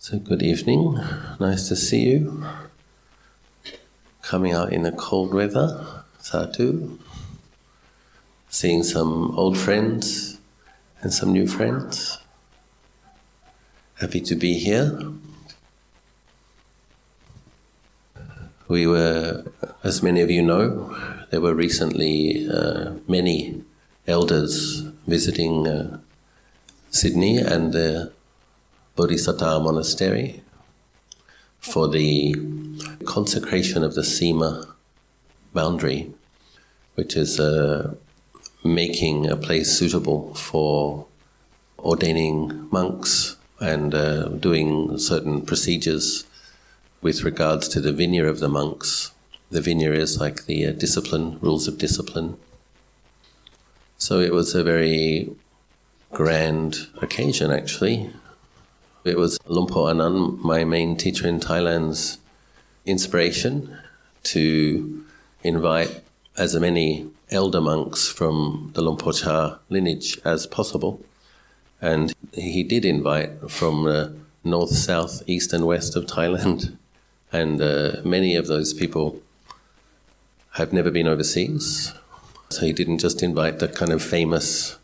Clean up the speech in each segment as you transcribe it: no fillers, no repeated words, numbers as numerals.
So good evening, nice to see you. Coming out in the cold weather, sadhu. Seeing some old friends and some new friends. Happy to be here. We were, as many of you know, there were recently many elders visiting Sydney and the Bodhisattva monastery for the consecration of the Sima boundary, which is making a place suitable for ordaining monks and doing certain procedures with regards to the vinaya of the monks. The vinaya is like the discipline, rules of discipline. So it was a very grand occasion, actually. It was Lumpur Anand, my main teacher in Thailand's inspiration to invite as many elder monks from the Lumpur Cha lineage as possible. And he did invite from the north, south, east and west of Thailand. And many of those people have never been overseas. So he didn't just invite the kind of famous,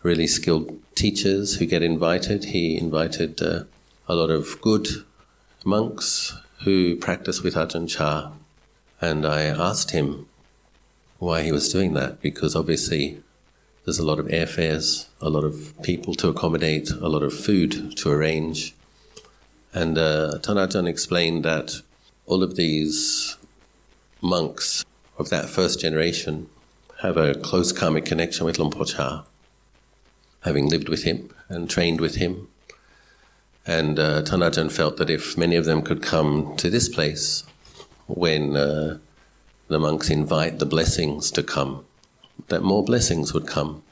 really skilled teachers who get invited. He invited a lot of good monks who practice with Ajahn Chah. And I asked him why he was doing that, because obviously there's a lot of airfares, a lot of people to accommodate, a lot of food to arrange. And Ajahn explained that all of these monks of that first generation have a close karmic connection with Lumpur Cha, having lived with him and trained with him. And Ajahn felt that if many of them could come to this place when the monks invite the blessings to come, that more blessings would come.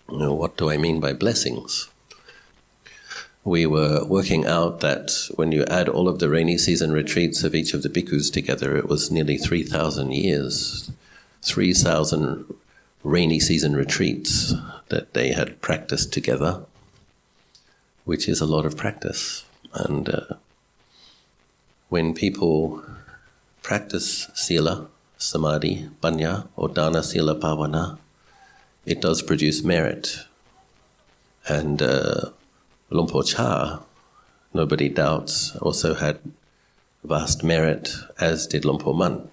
You know, what do I mean by blessings? We were working out that when you add all of the rainy season retreats of each of the bhikkhus together, it was nearly 3,000 years, 3,000 rainy season retreats that they had practiced together, which is a lot of practice. And when people practice sila, samadhi, panya, or dana sila bhavana, it does produce merit. And Lumpur Cha, nobody doubts, also had vast merit, as did Lumpur Man.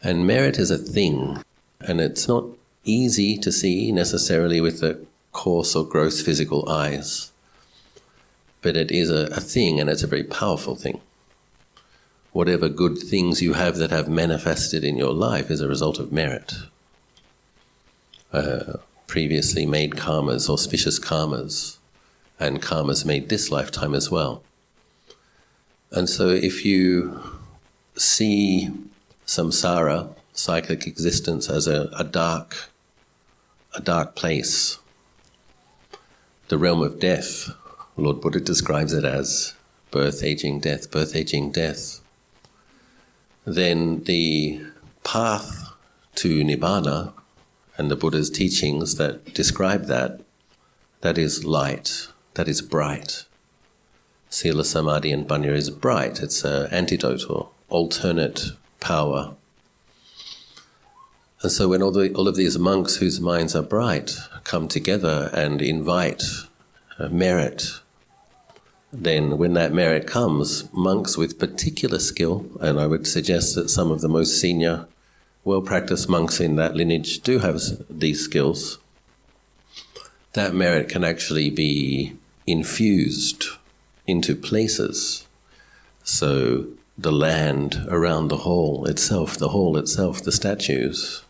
And merit is a thing, and it's not easy to see necessarily with the coarse or gross physical eyes. But it is a thing, and it's a very powerful thing. Whatever good things you have that have manifested in your life is a result of merit. Previously made karmas, auspicious karmas, and karmas made this lifetime as well. And so if you see samsara, cyclic existence, as a dark place, the realm of death, Lord Buddha describes it as birth, aging, death, then the path to Nibbana and the Buddha's teachings that describe that is light, that is bright. Sila, Samadhi and Panya is bright. It's an antidote or alternate power. And so when all of these monks whose minds are bright come together and invite merit, then when that merit comes, monks with particular skill, and I would suggest that some of the most senior, well-practiced monks in that lineage do have these skills, that merit can actually be infused into places. So the land around the hall itself, the statues.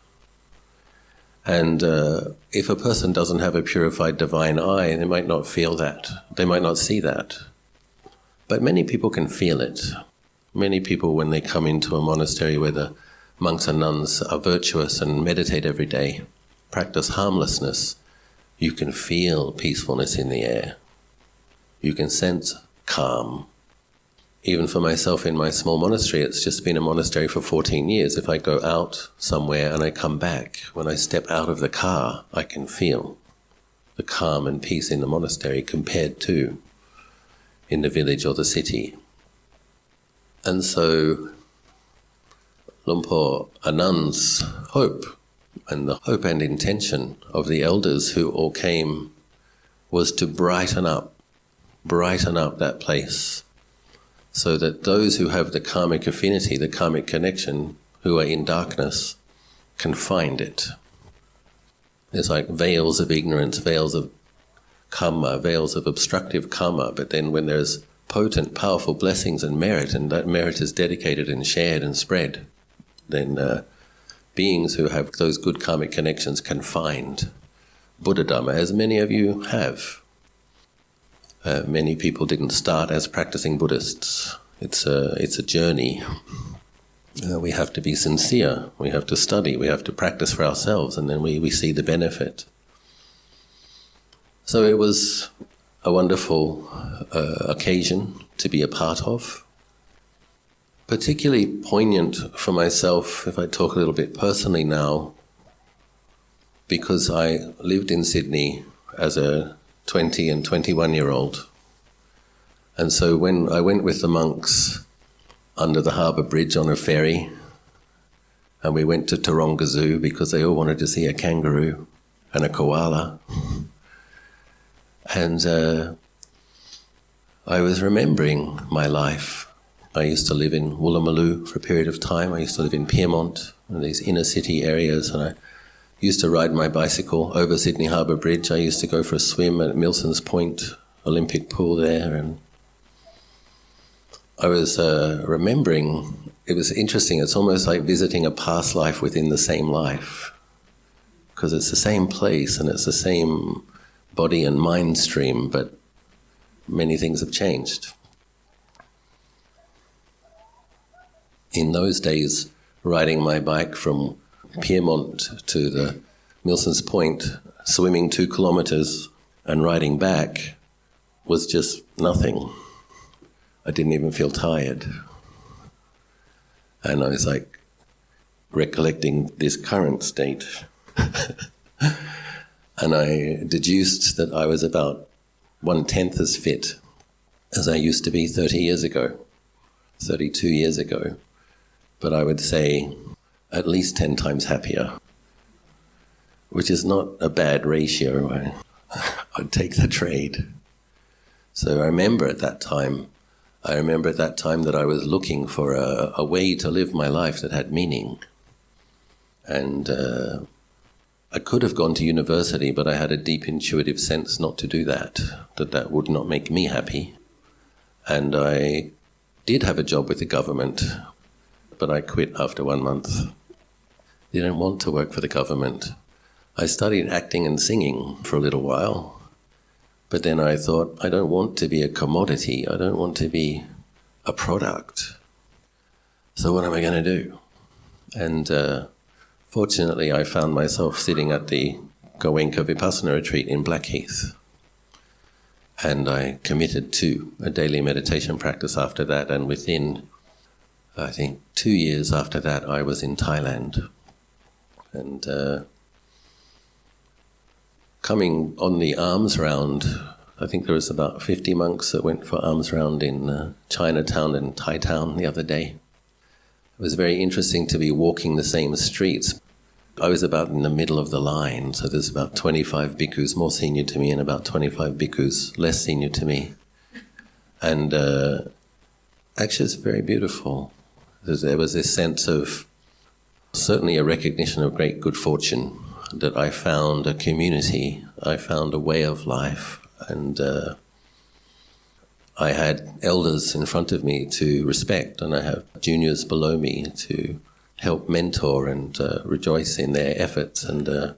And if a person doesn't have a purified divine eye, they might not feel that. They might not see that. But many people can feel it. Many people, when they come into a monastery where the monks and nuns are virtuous and meditate every day, practice harmlessness, you can feel peacefulness in the air. You can sense calm. Even for myself in my small monastery, it's just been a monastery for 14 years. If I go out somewhere and I come back, when I step out of the car, I can feel the calm and peace in the monastery compared to in the village or the city. And so Luang Por Anand's hope, and the hope and intention of the elders who all came, was to brighten up that place, so that those who have the karmic affinity, the karmic connection, who are in darkness, can find it. There's like veils of ignorance, veils of karma, veils of obstructive karma, but then when there's potent, powerful blessings and that merit is dedicated and shared and spread, then beings who have those good karmic connections can find Buddha Dhamma, as many of you have. Many people didn't start as practicing Buddhists. It's a journey. We have to be sincere, we have to study, we have to practice for ourselves, and then we see the benefit. So it was a wonderful occasion to be a part of. Particularly poignant for myself, if I talk a little bit personally now, because I lived in Sydney as a 20 and 21-year-old. And so when I went with the monks under the harbour bridge on a ferry, and we went to Taronga Zoo because they all wanted to see a kangaroo and a koala. And I was remembering my life. I used to live in Woolloomooloo for a period of time. I used to live in Pyrmont, in these inner city areas, and I used to ride my bicycle over Sydney Harbour Bridge. I used to go for a swim at Milson's Point Olympic pool there, and I was remembering, it was interesting, it's almost like visiting a past life within the same life, because it's the same place and it's the same body and mind stream, but many things have changed. In those days, riding my bike from Pyrmont to the Milson's Point, swimming 2 kilometres and riding back was just nothing. I didn't even feel tired. And I was like recollecting this current state. And I deduced that I was about 1/10 as fit as I used to be 30 years ago, 32 years ago. But I would say at least 10 times happier, which is not a bad ratio. I'd take the trade. So I remember at that time that I was looking for a way to live my life that had meaning. And I could have gone to university, but I had a deep intuitive sense not to do that would not make me happy. And I did have a job with the government, but I quit after 1 month. Didn't want to work for the government. I studied acting and singing for a little while, but then I thought, I don't want to be a commodity. I don't want to be a product. So what am I going to do? And fortunately, I found myself sitting at the Goenka Vipassana retreat in Blackheath. And I committed to a daily meditation practice after that, and within, I think, 2 years after that, I was in Thailand. And coming on the alms round, I think there was about 50 monks that went for alms round in Chinatown and Thai Town the other day. It was very interesting to be walking the same streets. I was about in the middle of the line, so there's about 25 bhikkhus more senior to me and about 25 bhikkhus less senior to me. And actually it's very beautiful. There was this sense of certainly a recognition of great good fortune, that I found a community, I found a way of life, and I had elders in front of me to respect, and I have juniors below me to help mentor and rejoice in their efforts, and a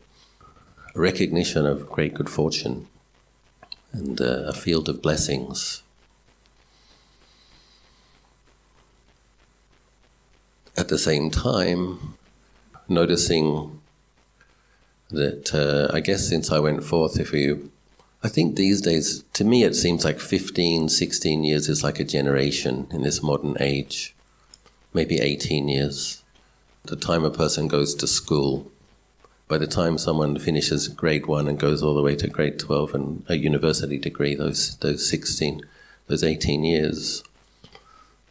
recognition of great good fortune and a field of blessings. At the same time, noticing that I guess since I went forth, I think these days, to me it seems like 15, 16 years is like a generation in this modern age, maybe 18 years. The time a person goes to school, by the time someone finishes grade 1 and goes all the way to grade 12 and a university degree, those 16, those 18 years,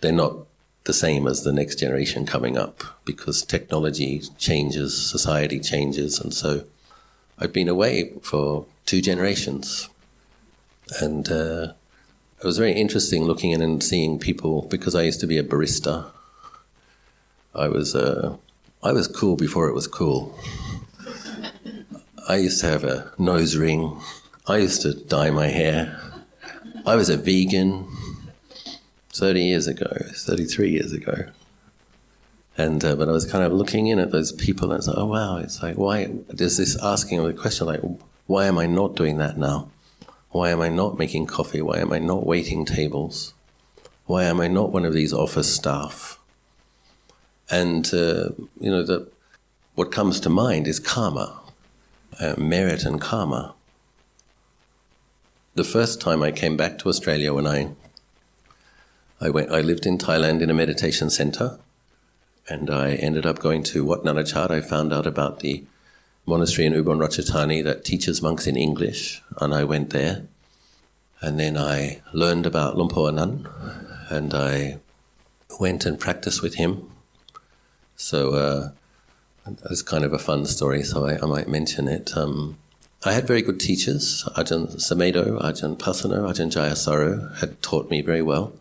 they're not the same as the next generation coming up because technology changes, society changes, and so I've been away for 2 generations. And it was very interesting looking in and seeing people, because I used to be a barista. I was cool before it was cool. I used to have a nose ring. I used to dye my hair. I was a vegan 33 years ago. And but I was kind of looking in at those people and it's like, oh wow, it's like, why? There's this asking of the question like, why am I not doing that now? Why am I not making coffee? Why am I not waiting tables? Why am I not one of these office staff? And, what comes to mind is karma, merit and karma. The first time I came back to Australia when I lived in Thailand in a meditation center, and I ended up going to Wat Nanachat. I found out about the monastery in Ubon Ratchathani that teaches monks in English, and I went there. And then I learned about Lumpo Anan, and I went and practiced with him. So it's kind of a fun story, so I might mention it. I had very good teachers. Ajahn Samedo, Ajahn Pasano, Ajahn Jayasaro had taught me very well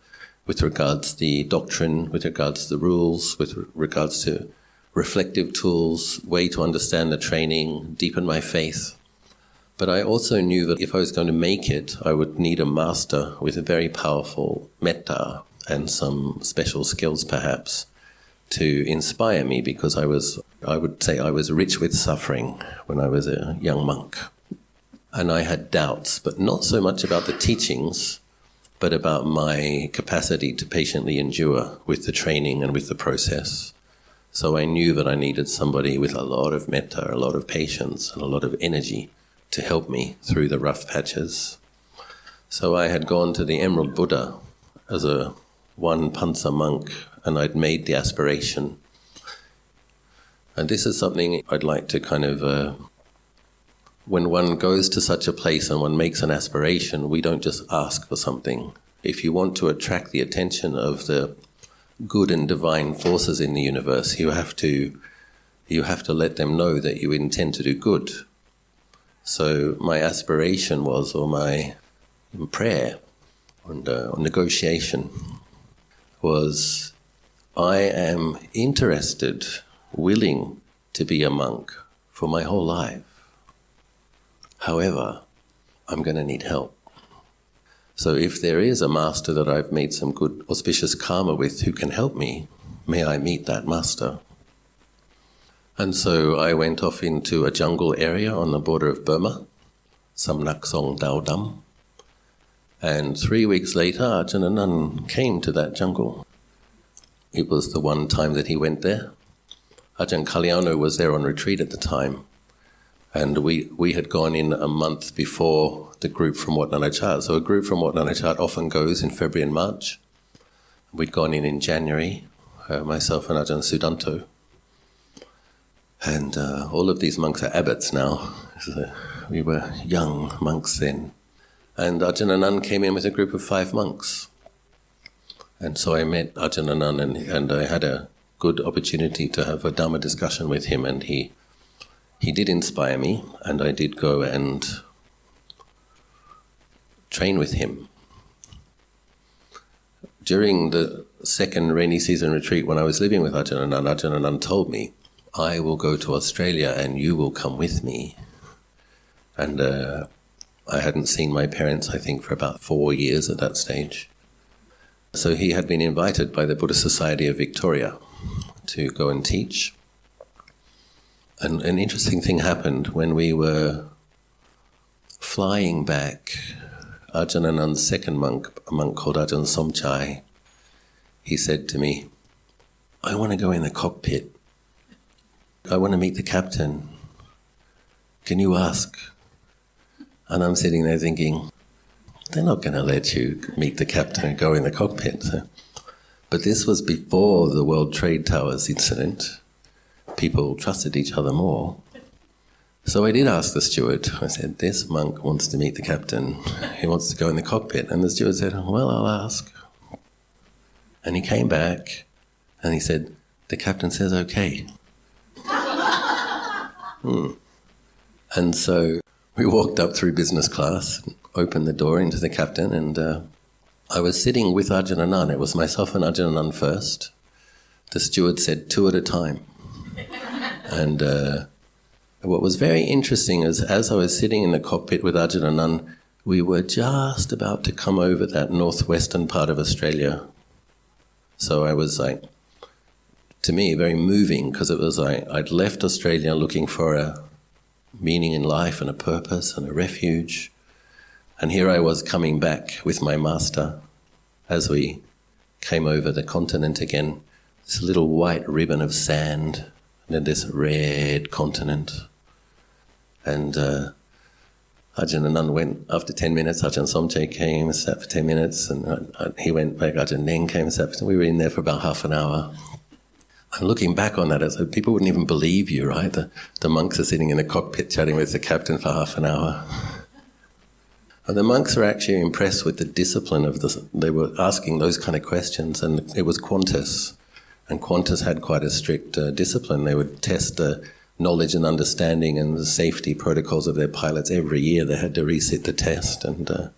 with regards to the doctrine, with regards to the rules, with regards to reflective tools, way to understand the training, deepen my faith. But I also knew that if I was going to make it, I would need a master with a very powerful metta and some special skills perhaps to inspire me, because I would say I was rich with suffering when I was a young monk. And I had doubts, but not so much about the teachings, but about my capacity to patiently endure with the training and with the process. So I knew that I needed somebody with a lot of metta, a lot of patience, and a lot of energy to help me through the rough patches. So I had gone to the Emerald Buddha as a one pansa monk, and I'd made the aspiration. And this is something I'd like to kind of, when one goes to such a place and one makes an aspiration, we don't just ask for something. If you want to attract the attention of the good and divine forces in the universe, you have to let them know that you intend to do good. So my aspiration was, or my prayer and negotiation was, I am interested, willing to be a monk for my whole life. However, I'm going to need help. So if there is a master that I've made some good auspicious karma with who can help me, may I meet that master. And so I went off into a jungle area on the border of Burma, Samnak Song Dao Dam. And 3 weeks later, Ajahn Anan came to that jungle. It was the one time that he went there. Ajahn Kalyano was there on retreat at the time. And we had gone in a month before the group from Wat Nanachat. So a group from Wat Nanachat often goes in February and March. We'd gone in January, myself and Ajahn Sudanto. And all of these monks are abbots now. So we were young monks then. And Ajahn Anan came in with a group of 5 monks. And so I met Ajahn Anan, and I had a good opportunity to have a Dhamma discussion with him, and he did inspire me, and I did go and train with him. During the second rainy season retreat, when I was living with Ajahn Anan told me, I will go to Australia and you will come with me. And I hadn't seen my parents, I think, for about 4 years at that stage. So he had been invited by the Buddhist Society of Victoria to go and teach. And an interesting thing happened when we were flying back. Ajahn Anand's second monk, a monk called Ajahn Somchai, he said to me, I want to go in the cockpit. I want to meet the captain. Can you ask? And I'm sitting there thinking, they're not going to let you meet the captain and go in the cockpit. So. But this was before the World Trade Towers incident. People trusted each other more. So I did ask the steward. I said, this monk wants to meet the captain. He wants to go in the cockpit. And the steward said, well, I'll ask. And he came back and he said, the captain says okay. And so we walked up through business class, opened the door into the captain, and I was sitting with Ajahn Anan. It was myself and Ajahn Anan first. The steward said 2 at a time. And what was very interesting is, as I was sitting in the cockpit with Ajahn Anan, we were just about to come over that northwestern part of Australia. So I was like, to me, very moving, because it was like I'd left Australia looking for a meaning in life and a purpose and a refuge. And here I was coming back with my master as we came over the continent again, this little white ribbon of sand and then this red continent. And Ajahn Anan went after 10 minutes, Ajahn Somche came, sat for 10 minutes, and he went back, Ajahn Neng came and sat for, we were in there for about half an hour. And looking back on that, people wouldn't even believe you, right? The monks are sitting in the cockpit chatting with the captain for half an hour. And the monks were actually impressed with the discipline of this. They were asking those kind of questions, and it was Qantas. And Qantas had quite a strict discipline. They would test the knowledge and understanding and the safety protocols of their pilots every year. They had to resit the test, and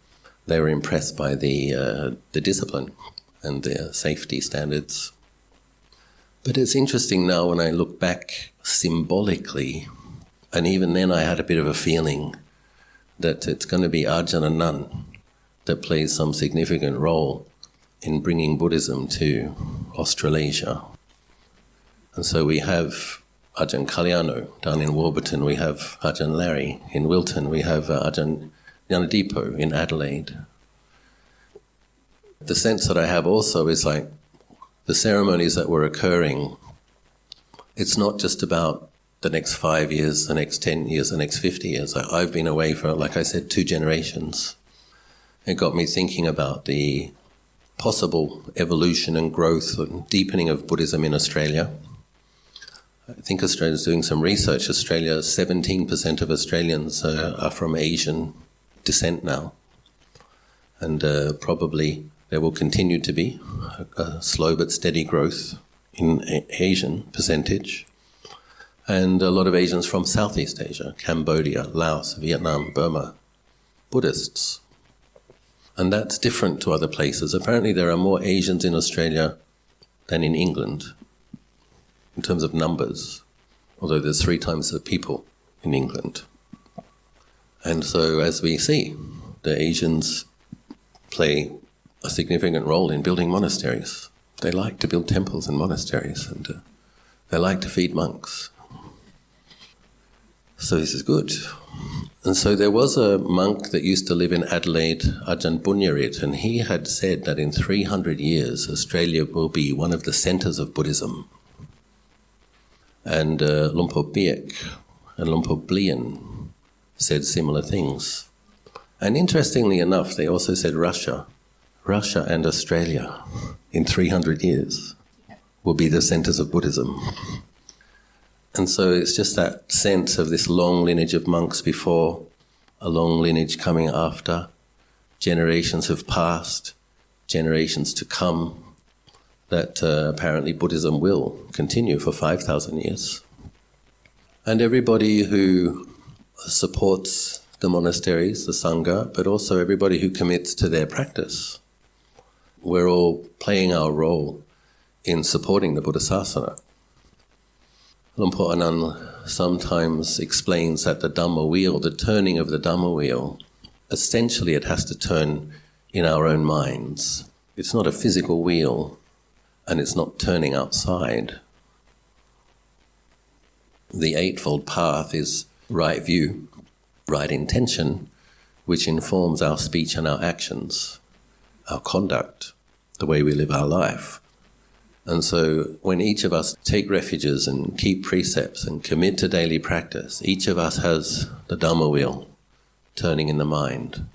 they were impressed by the discipline and the safety standards. But it's interesting now when I look back symbolically, and even then I had a bit of a feeling that it's going to be Ajahn Anan that plays some significant role in bringing Buddhism to Australasia. And so we have Ajahn Kalyano down in Warburton, we have Ajahn Larry in Wilton, we have Ajahn Yanadipo in Adelaide. The sense that I have also is like the ceremonies that were occurring, it's not just about the next 5 years, the next 10 years, the next 50 years. I've been away for, like I said, 2 generations. It got me thinking about the possible evolution and growth and deepening of Buddhism in Australia. I think Australia's doing some research. Australia, 17% of Australians are from Asian descent now. And probably there will continue to be a slow but steady growth in Asian percentage. And a lot of Asians from Southeast Asia, Cambodia, Laos, Vietnam, Burma, Buddhists. And that's different to other places. Apparently there are more Asians in Australia than in England, in terms of numbers, although there's 3 times the people in England. And so as we see, the Asians play a significant role in building monasteries. They like to build temples and monasteries, and they like to feed monks. So this is good. And so there was a monk that used to live in Adelaide, Ajahn Bunyarit, and he had said that in 300 years Australia will be one of the centres of Buddhism. And Lumpur Biek and Lumpur Blien said similar things. And interestingly enough, they also said Russia and Australia in 300 years will be the centres of Buddhism. And so it's just that sense of this long lineage of monks before, a long lineage coming after, generations have passed, generations to come, that apparently Buddhism will continue for 5,000 years. And everybody who supports the monasteries, the Sangha, but also everybody who commits to their practice, we're all playing our role in supporting the Buddhasasana. Lumpur Anan sometimes explains that the Dhamma wheel, the turning of the Dhamma wheel, essentially it has to turn in our own minds. It's not a physical wheel, and it's not turning outside. The Eightfold Path is right view, right intention, which informs our speech and our actions, our conduct, the way we live our life. And so when each of us take refuges and keep precepts and commit to daily practice, each of us has the Dhamma wheel turning in the mind.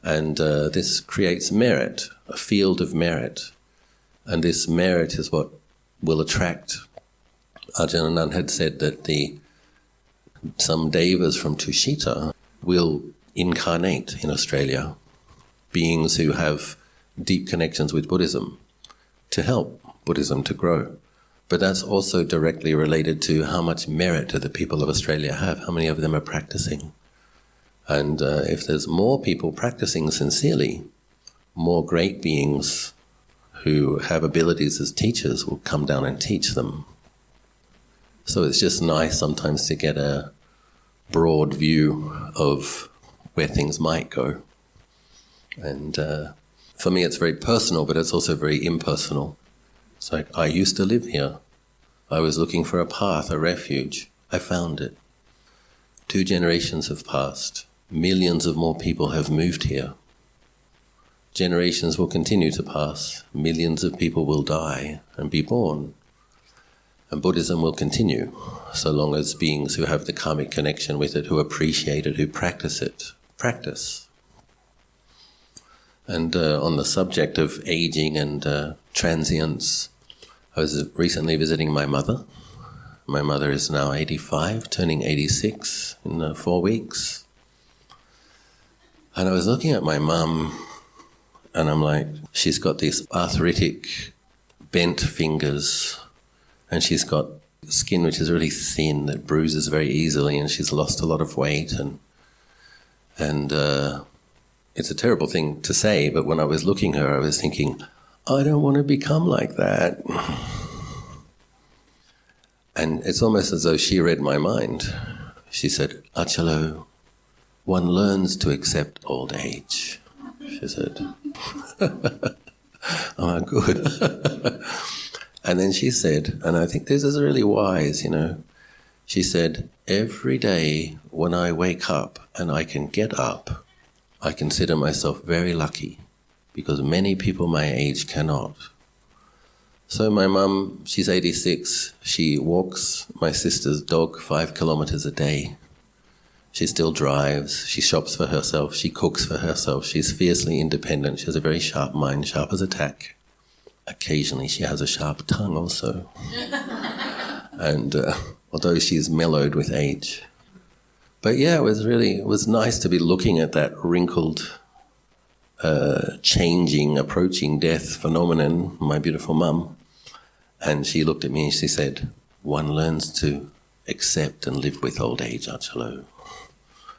And this creates merit, a field of merit. And this merit is what will attract. Ajahn Anan had said that the some devas from Tushita will incarnate in Australia, beings who have deep connections with Buddhism, to help Buddhism to grow. But that's also directly related to how much merit do the people of Australia have, how many of them are practicing. And if there's more people practicing sincerely, more great beings who have abilities as teachers will come down and teach them. So it's just nice sometimes to get a broad view of where things might go. And for me it's very personal, but it's also very impersonal. It's like, I used to live here. I was looking for a path, a refuge. I found it. 2 generations have passed. Millions of more people have moved here. Generations will continue to pass. Millions of people will die and be born. And Buddhism will continue, so long as beings who have the karmic connection with it, who appreciate it, who practice it, practice. And on the subject of aging and transience, I was recently visiting my mother. My mother is now 85, turning 86 in 4 weeks. And I was looking at my mum, and I'm like, she's got these arthritic, bent fingers, and she's got skin which is really thin, that bruises very easily, and she's lost a lot of weight. And it's a terrible thing to say, but when I was looking at her, I was thinking, I don't want to become like that. And it's almost as though she read my mind. She said, Achalo, one learns to accept old age, she said. Oh, good. And then she said, and I think this is really wise, she said, every day when I wake up and I can get up, I consider myself very lucky, because many people my age cannot. So my mum, she's 86, she walks my sister's dog 5 kilometers a day. She still drives, she shops for herself, she cooks for herself, she's fiercely independent, she has a very sharp mind, sharp as a tack. Occasionally she has a sharp tongue also. And although she's mellowed with age. But yeah, it was nice to be looking at that wrinkled, changing, approaching death phenomenon, my beautiful mum. And she looked at me and she said, one learns to accept and live with old age, Achalo.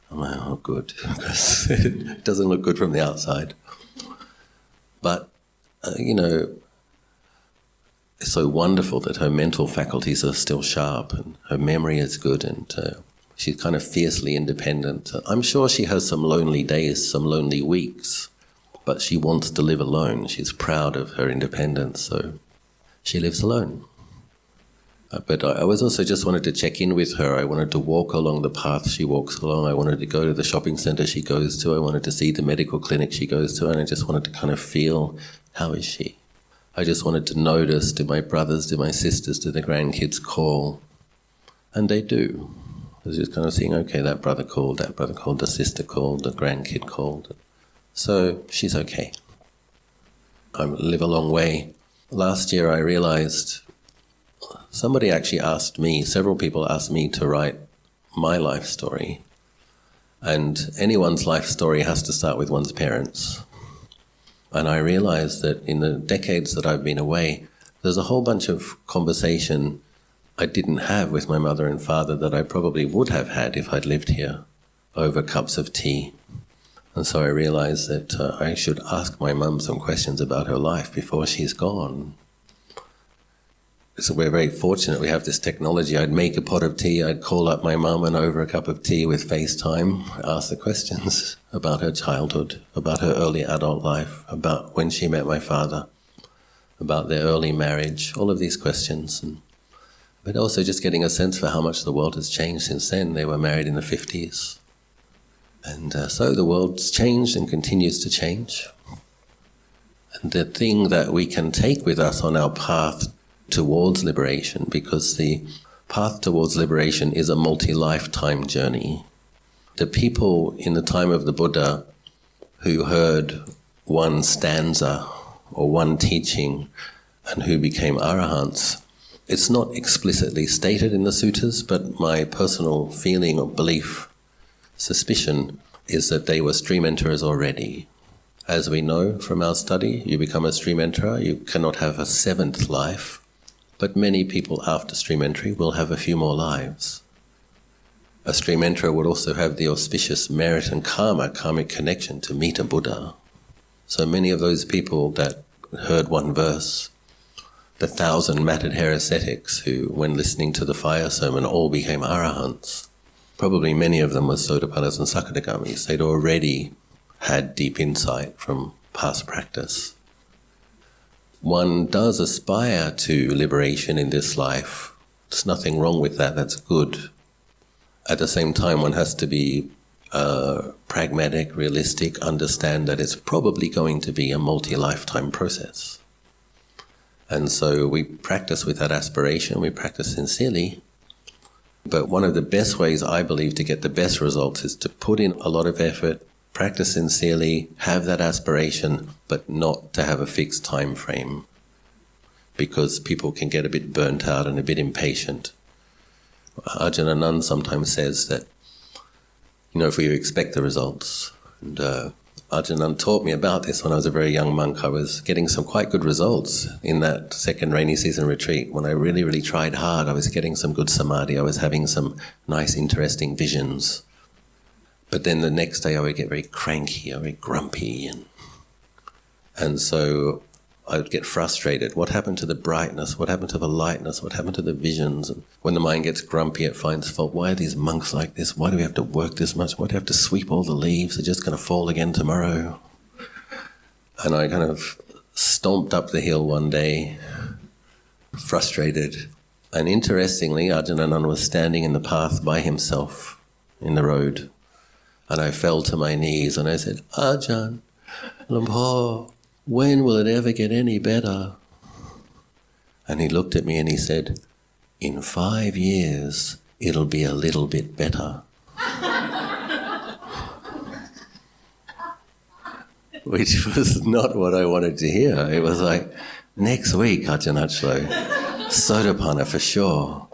I'm like, oh good, because it doesn't look good from the outside. But, it's so wonderful that her mental faculties are still sharp and her memory is good, and she's kind of fiercely independent. I'm sure she has some lonely days, some lonely weeks, but she wants to live alone. She's proud of her independence, so she lives alone. But I was also just wanted to check in with her. I wanted to walk along the path she walks along. I wanted to go to the shopping centre she goes to. I wanted to see the medical clinic she goes to, and I just wanted to kind of feel, how is she? I just wanted to notice, do my brothers, do my sisters, do the grandkids call? And they do. I was just kind of seeing, okay, that brother called, the sister called, the grandkid called. So she's okay. I live a long way. Last year I realized somebody actually asked me, several people asked me to write my life story. And anyone's life story has to start with one's parents. And I realized that in the decades that I've been away, there's a whole bunch of conversation I didn't have with my mother and father that I probably would have had if I'd lived here, over cups of tea. And so I realized that I should ask my mum some questions about her life before she's gone. So we're very fortunate we have this technology. I'd make a pot of tea, I'd call up my mum, and over a cup of tea with FaceTime, ask the questions about her childhood, about her early adult life, about when she met my father, about their early marriage, all of these questions. But also just getting a sense for how much the world has changed since then. They were married in the 50s. And so the world's changed and continues to change. And the thing that we can take with us on our path towards liberation, because the path towards liberation is a multi-lifetime journey. The people in the time of the Buddha who heard one stanza or one teaching and who became arahants, It's not explicitly stated in the suttas, but my personal feeling or belief, suspicion, is that they were stream enterers already. As we know from our study, you become a stream enterer, you cannot have a seventh life, but many people after stream entry will have a few more lives. A stream enterer would also have the auspicious merit and karmic connection to meet a Buddha. So many of those people that heard one verse, the 1,000 matted hair ascetics who, when listening to the fire sermon, all became arahants, probably many of them were Sotapannas and Sakadagamis. They'd already had deep insight from past practice. One does aspire to liberation in this life. There's nothing wrong with that, that's good. At the same time, one has to be pragmatic, realistic, understand that it's probably going to be a multi-lifetime process. And so we practice with that aspiration, we practice sincerely. But one of the best ways, I believe, to get the best results is to put in a lot of effort, practice sincerely, have that aspiration, but not to have a fixed time frame, because people can get a bit burnt out and a bit impatient. Ajahn Anand sometimes says that, if we expect the results, and Ajahn Anand taught me about this when I was a very young monk. I was getting some quite good results in that second rainy season retreat. When I really, really tried hard, I was getting some good samadhi, I was having some nice, interesting visions. But then the next day I would get very cranky, very grumpy, and so I would get frustrated. What happened to the brightness? What happened to the lightness? What happened to the visions? And when the mind gets grumpy, it finds fault. Why are these monks like this? Why do we have to work this much? Why do we have to sweep all the leaves? They're just going to fall again tomorrow. And I kind of stomped up the hill one day, frustrated. And interestingly, Ajahn Anand was standing in the path by himself in the road. And I fell to my knees and I said, Ajahn, Lumpur, when will it ever get any better? And he looked at me and he said, in 5 years, it'll be a little bit better. Which was not what I wanted to hear. It was like, next week, Ajahn Achlo, Sotapanna for sure.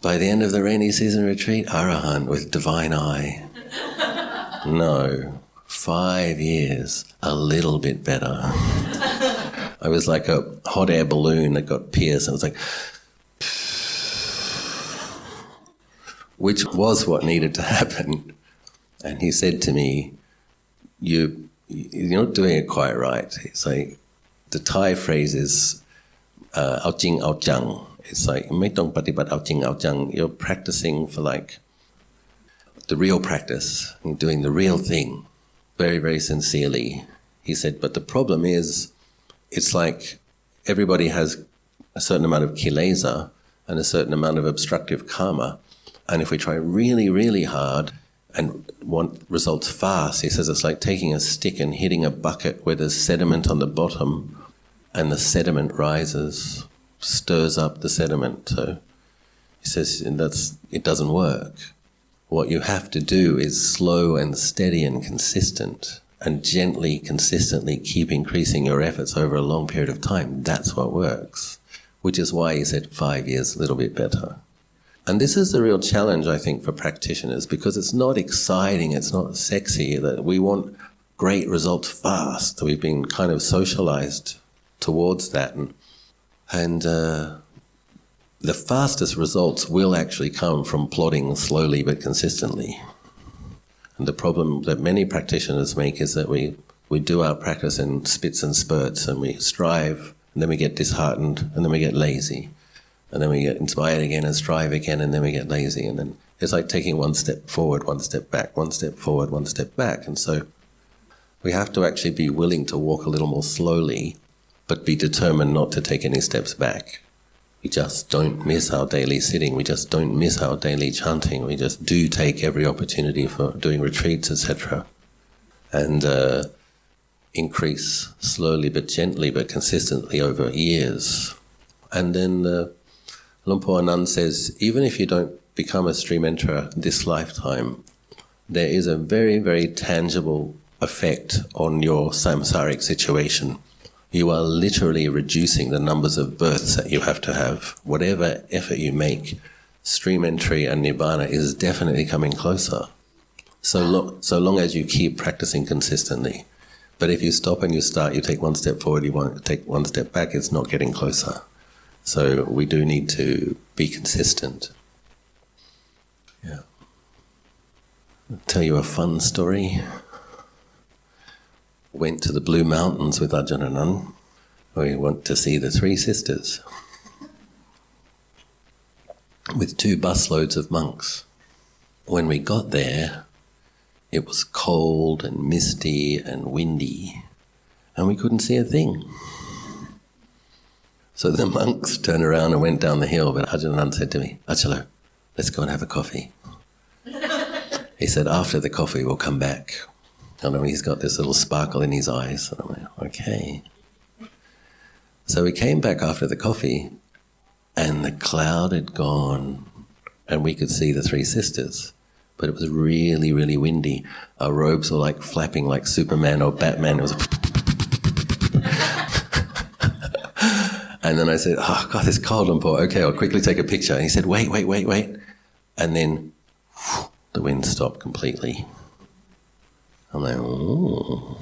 By the end of the rainy season retreat, Arahant with divine eye. No. 5 years, a little bit better. I was like a hot air balloon that got pierced. I was like, which was what needed to happen. And he said to me, you're not doing it quite right. It's like, the Thai phrase is, ao jing ao jang. It's like, mai tong patibat ao jing ao jang. You're practicing for like the real practice. You're doing the real thing. Very, very sincerely. He said, but the problem is, it's like everybody has a certain amount of kilesa and a certain amount of obstructive karma. And if we try really, really hard and want results fast, he says it's like taking a stick and hitting a bucket where there's sediment on the bottom and the sediment rises, stirs up the sediment. So he says it doesn't work. What you have to do is slow and steady and consistent, and gently, consistently keep increasing your efforts over a long period of time. That's what works, which is why he said 5 years, a little bit better. And this is the real challenge, I think, for practitioners, because it's not exciting, it's not sexy, that we want great results fast. We've been kind of socialized towards that. And the fastest results will actually come from plodding slowly but consistently. And the problem that many practitioners make is that we do our practice in spits and spurts, and we strive, and then we get disheartened, and then we get lazy, and then we get inspired again and strive again, and then we get lazy. And then it's like taking one step forward, one step back, one step forward, one step back. And so we have to actually be willing to walk a little more slowly, but be determined not to take any steps back. We just don't miss our daily sitting, we just don't miss our daily chanting, we just do take every opportunity for doing retreats, etc. And increase slowly but gently but consistently over years. And then Lumpur Anand says, even if you don't become a stream enterer this lifetime, there is a very, very tangible effect on your samsaric situation you are literally reducing the numbers of births that you have to have. Whatever effort you make, stream entry and nibbana is definitely coming closer. So long as you keep practicing consistently. But if you stop and you start, you take one step forward, you want to take one step back, it's not getting closer. So we do need to be consistent. Yeah. I'll tell you a fun story. Went to the Blue Mountains with Ajahn and Nun. We went to see the three sisters with 2 busloads of monks. When we got there, it was cold and misty and windy, and we couldn't see a thing. So the monks turned around and went down the hill, but Ajahn and Nun said to me, "Achalo, let's go and have a coffee." He said, "After the coffee, we'll come back." And he's got this little sparkle in his eyes. And I'm like, okay. So we came back after the coffee, and the cloud had gone, and we could see the 3 sisters. But it was really, really windy. Our robes were like flapping like Superman or Batman. It was And then I said, "Oh God, it's cold, Lumpur. Okay, I'll quickly take a picture." And he said, wait. And then the wind stopped completely. I'm like, "Oh."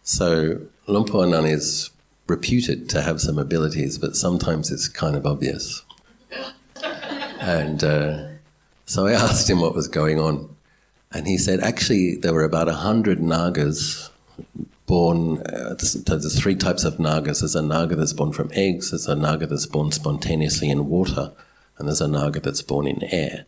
So Lumpur Nun is reputed to have some abilities, but sometimes it's kind of obvious. And so I asked him what was going on. And he said, actually, there were about 100 Nagas born. There's 3 types of Nagas. There's a Naga that's born from eggs, there's a Naga that's born spontaneously in water, and there's a Naga that's born in air.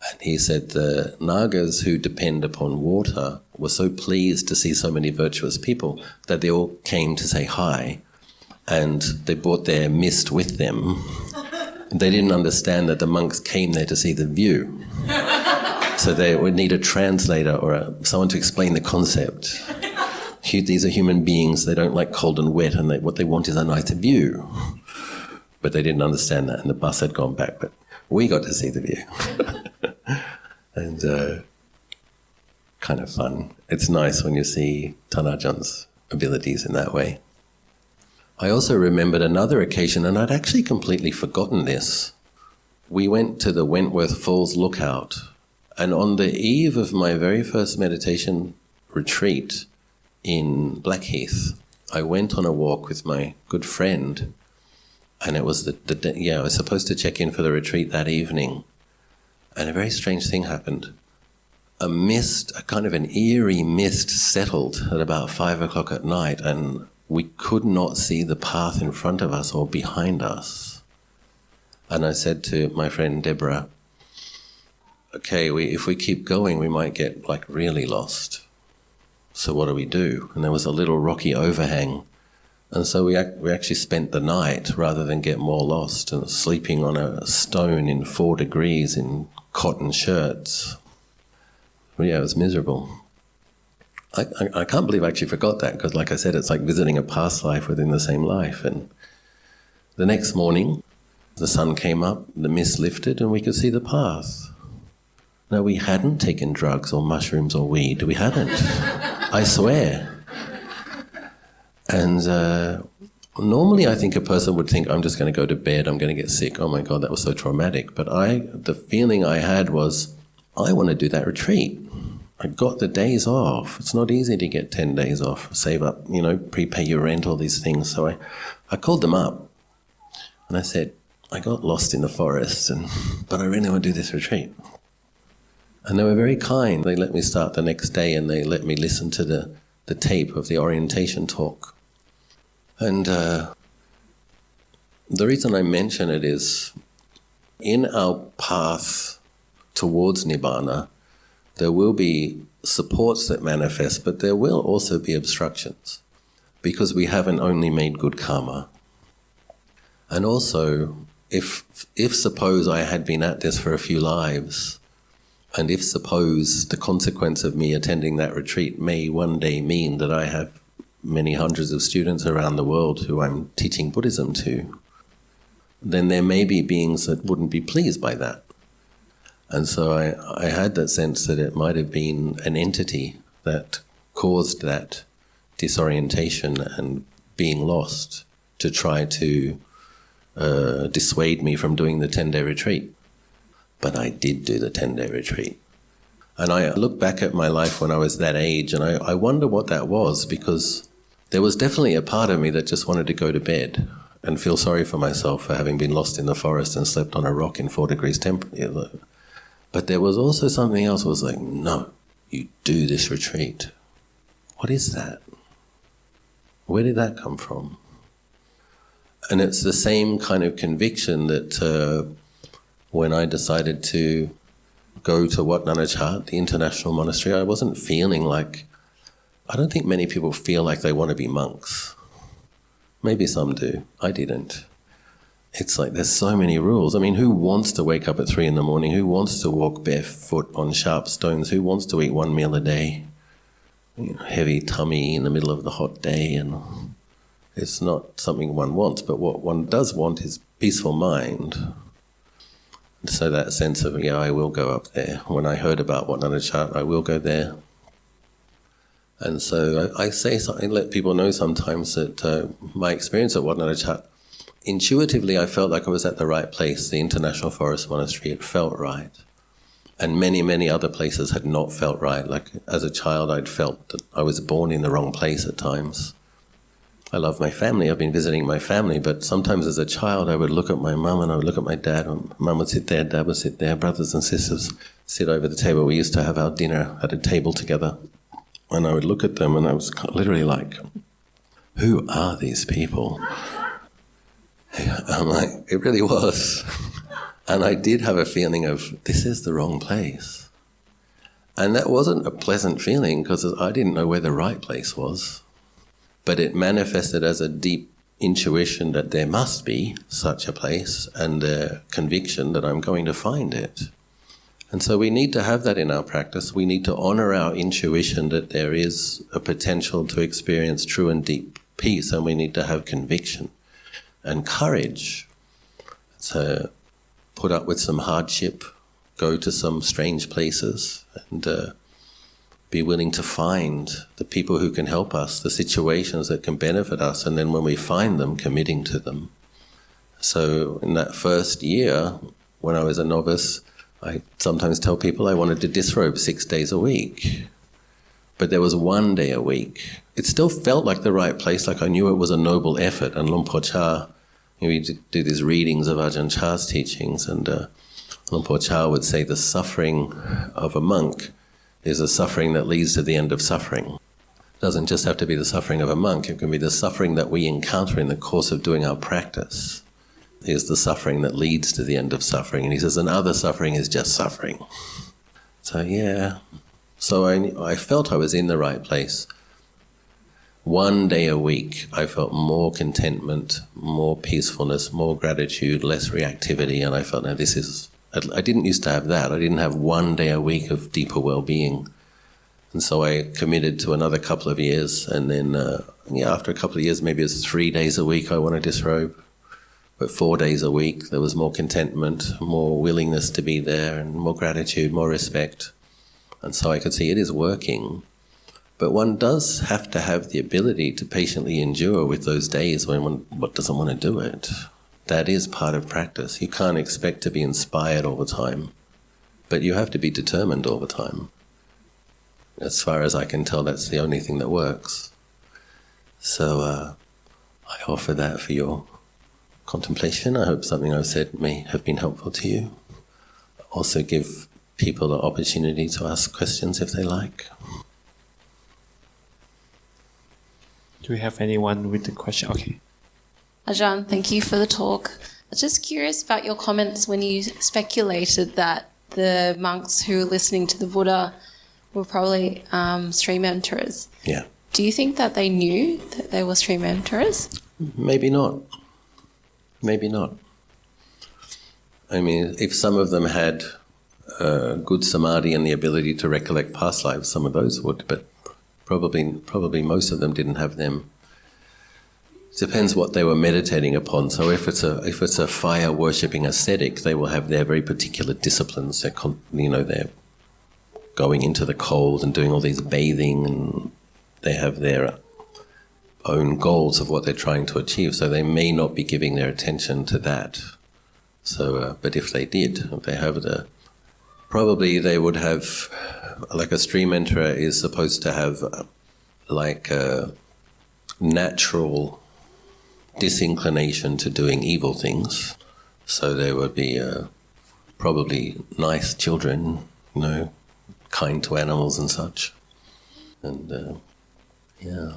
And he said the Nagas who depend upon water were so pleased to see so many virtuous people that they all came to say hi, and they brought their mist with them. They didn't understand that the monks came there to see the view. So they would need a translator or someone to explain the concept. These are human beings, they don't like cold and wet, and what they want is a nice view. But they didn't understand that, and the bus had gone back, but we got to see the view. And kind of fun. It's nice when you see Tanajan's abilities in that way. I also remembered another occasion, and I'd actually completely forgotten this. We went to the Wentworth Falls Lookout, and on the eve of my very first meditation retreat in Blackheath, I went on a walk with my good friend, and it was I was supposed to check in for the retreat that evening, and a very strange thing happened. A mist, a kind of an eerie mist, settled at about 5 o'clock at night, and we could not see the path in front of us or behind us. And I said to my friend Deborah, okay, if we keep going, we might get really lost. So what do we do? And there was a little rocky overhang. And so we actually spent the night, rather than get more lost, and sleeping on a stone in 4 degrees in cotton shirts. Well, yeah, it was miserable. I can't believe I actually forgot that, because like I said, it's like visiting a past life within the same life. And the next morning, the sun came up, the mist lifted, and we could see the path. No, we hadn't taken drugs or mushrooms or weed. We hadn't. I swear. And normally I think a person would think, I'm just going to go to bed, I'm going to get sick. Oh my God, that was so traumatic. But the feeling I had was, I want to do that retreat. I got the days off. It's not easy to get 10 days off, save up, prepay your rent, all these things. So I called them up and I said, I got lost in the forest, but I really want to do this retreat. And they were very kind. They let me start the next day, and they let me listen to the tape of the orientation talk. And the reason I mention it is, in our path towards Nibbana, there will be supports that manifest, but there will also be obstructions, because we haven't only made good karma. And also, if suppose I had been at this for a few lives, and if suppose the consequence of me attending that retreat may one day mean that I have many hundreds of students around the world who I'm teaching Buddhism to, then there may be beings that wouldn't be pleased by that. And so I had that sense that it might have been an entity that caused that disorientation and being lost to try to dissuade me from doing the 10-day retreat. But I did do the 10-day retreat. And I look back at my life when I was that age, and I wonder what that was, because there was definitely a part of me that just wanted to go to bed and feel sorry for myself for having been lost in the forest and slept on a rock in 4 degrees temperature. But there was also something else that was like, no, you do this retreat. What is that? Where did that come from? And it's the same kind of conviction that when I decided to go to Wat Nanachat, the international monastery, I wasn't feeling like, I don't think many people feel like they want to be monks. Maybe some do. I didn't. It's like there's so many rules. I mean, who wants to wake up at 3 a.m? Who wants to walk barefoot on sharp stones? Who wants to eat 1 meal a day? You know, heavy tummy in the middle of the hot day, and it's not something one wants, but what one does want is peaceful mind. So that sense of, yeah, I will go up there. When I heard about Wat Nanachat, I will go there. And so I let people know sometimes that my experience at Wat Nanachat, intuitively I felt like I was at the right place, the International Forest Monastery. It felt right. And many, many other places had not felt right. Like as a child, I'd felt that I was born in the wrong place at times. I love my family. I've been visiting my family, but sometimes as a child I would look at my mum and I would look at my dad. Mum would sit there, dad would sit there, brothers and sisters sit over the table. We used to have our dinner at a table together. And I would look at them and I was literally like, who are these people? I'm like, it really was. And I did have a feeling of, this is the wrong place. And that wasn't a pleasant feeling because I didn't know where the right place was. But it manifested as a deep intuition that there must be such a place and a conviction that I'm going to find it. And so we need to have that in our practice. We need to honor our intuition that there is a potential to experience true and deep peace, and we need to have conviction and courage to put up with some hardship, go to some strange places, and be willing to find the people who can help us, the situations that can benefit us, and then when we find them, committing to them. So in that first year, when I was a novice, I sometimes tell people I wanted to disrobe 6 days a week. But there was 1 day a week. It still felt like the right place, like I knew it was a noble effort. And Luang Por Chah, we do these readings of Ajahn Chah's teachings, and Luang Por Chah would say the suffering of a monk is a suffering that leads to the end of suffering. It doesn't just have to be the suffering of a monk, it can be the suffering that we encounter in the course of doing our practice. Is the suffering that leads to the end of suffering. And he says, and other suffering is just suffering. So yeah, so I felt I was in the right place. 1 day a week, I felt more contentment, more peacefulness, more gratitude, less reactivity, and I felt, now this is, I didn't used to have that. I didn't have 1 day a week of deeper well-being. And so I committed to another couple of years, and then, after a couple of years, maybe it's 3 days a week I want to disrobe. But 4 days a week, there was more contentment, more willingness to be there, and more gratitude, more respect. And so I could see it is working. But one does have to have the ability to patiently endure with those days when one doesn't want to do it. That is part of practice. You can't expect to be inspired all the time, but you have to be determined all the time. As far as I can tell, that's the only thing that works. So I offer that for your contemplation. I hope something I've said may have been helpful to you. Also give people the opportunity to ask questions if they like. Do we have anyone with a question? Okay. Ajahn, thank you for the talk. I was just curious about your comments when you speculated that the monks who were listening to the Buddha were probably stream enterers. Yeah. Do you think that they knew that they were stream enterers? Maybe not. Maybe not. I mean, if some of them had good samadhi and the ability to recollect past lives, some of those would, but probably most of them didn't have them. It depends what they were meditating upon. So if it's a fire worshipping ascetic, they will have their very particular disciplines. They're going into the cold and doing all these bathing, and they have their own goals of what they're trying to achieve, so they may not be giving their attention to that. So, but if they did, if they have probably they would have, like a stream enterer is supposed to have like a natural disinclination to doing evil things. So there would be probably nice children, kind to animals and such. And yeah.